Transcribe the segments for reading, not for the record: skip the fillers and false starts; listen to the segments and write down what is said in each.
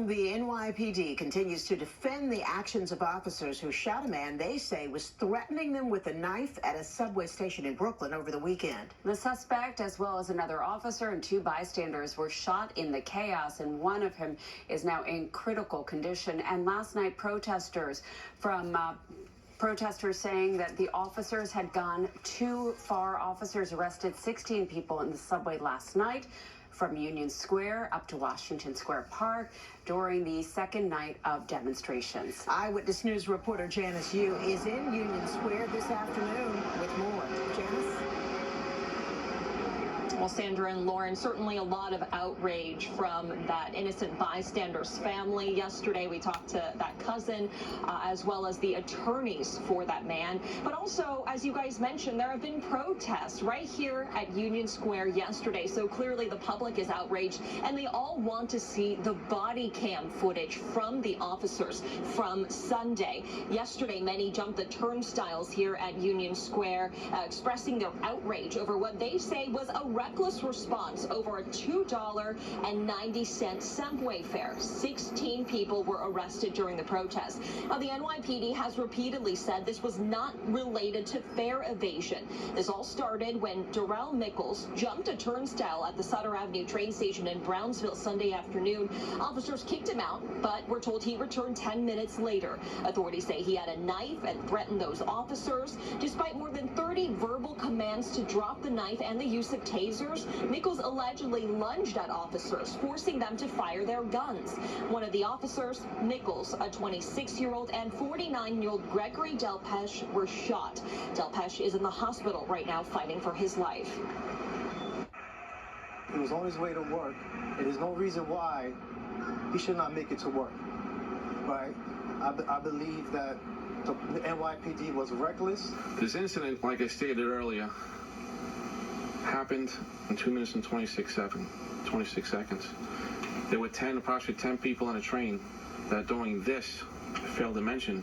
The NYPD continues to defend the actions of officers who shot a man they say was threatening them with a knife at a subway station in Brooklyn over the weekend. The suspect, as well as another officer and two bystanders, were shot in the chaos, and one of them is now in critical condition. And last night, protesters saying that the officers had gone too far. Officers arrested 16 people in the subway last night from Union Square up to Washington Square Park during the second night of demonstrations. Eyewitness News reporter Janice Yu is in Union Square this afternoon with more. Janice? Well, Sandra and Lauren, certainly a lot of outrage from that innocent bystander's family. Yesterday, we talked to that cousin, as well as the attorneys for that man. But also, as you guys mentioned, there have been protests right here at Union Square yesterday. So clearly the public is outraged, and they all want to see the body cam footage from the officers from Sunday. Yesterday, many jumped the turnstiles here at Union Square, expressing their outrage over what they say was a reckless response over a $2.90 subway fare. 16 people were arrested during the protest. Now, the NYPD has repeatedly said this was not related to fare evasion. This all started when Darrell Mickles jumped a turnstile at the Sutter Avenue train station in Brownsville Sunday afternoon. Officers kicked him out, but we're told he returned 10 minutes later. Authorities say he had a knife and threatened those officers. Despite more than 30 verbal commands to drop the knife and the use of tasers, Mickles allegedly lunged at officers, forcing them to fire their guns. One of the officers, Mickles, a 26-year-old and 49-year-old Gregory Delpeche, were shot. Delpeche is in the hospital right now fighting for his life. He was on his way to work, and there's no reason why he should not make it to work, right? I believe that the NYPD was reckless. This incident, like I stated earlier, happened in 2 minutes and 26 seconds. There were approximately 10 people on a train that during this, I failed to mention,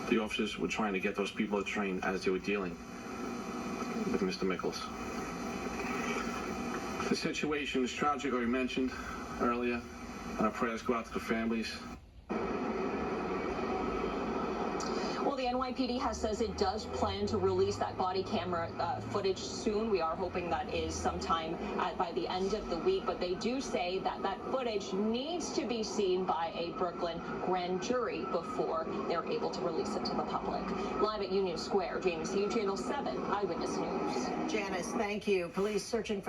the officers were trying to get those people on the train as they were dealing with Mr. Mickles. The situation is tragic, as we mentioned earlier, and our prayers go out to the families. Well, the NYPD says it does plan to release that body camera footage soon. We are hoping that is sometime by the end of the week, but they do say that that footage needs to be seen by a Brooklyn grand jury before they're able to release it to the public. Live at Union Square, James Hughes, Channel 7 Eyewitness News. Janice, thank you. Police searching for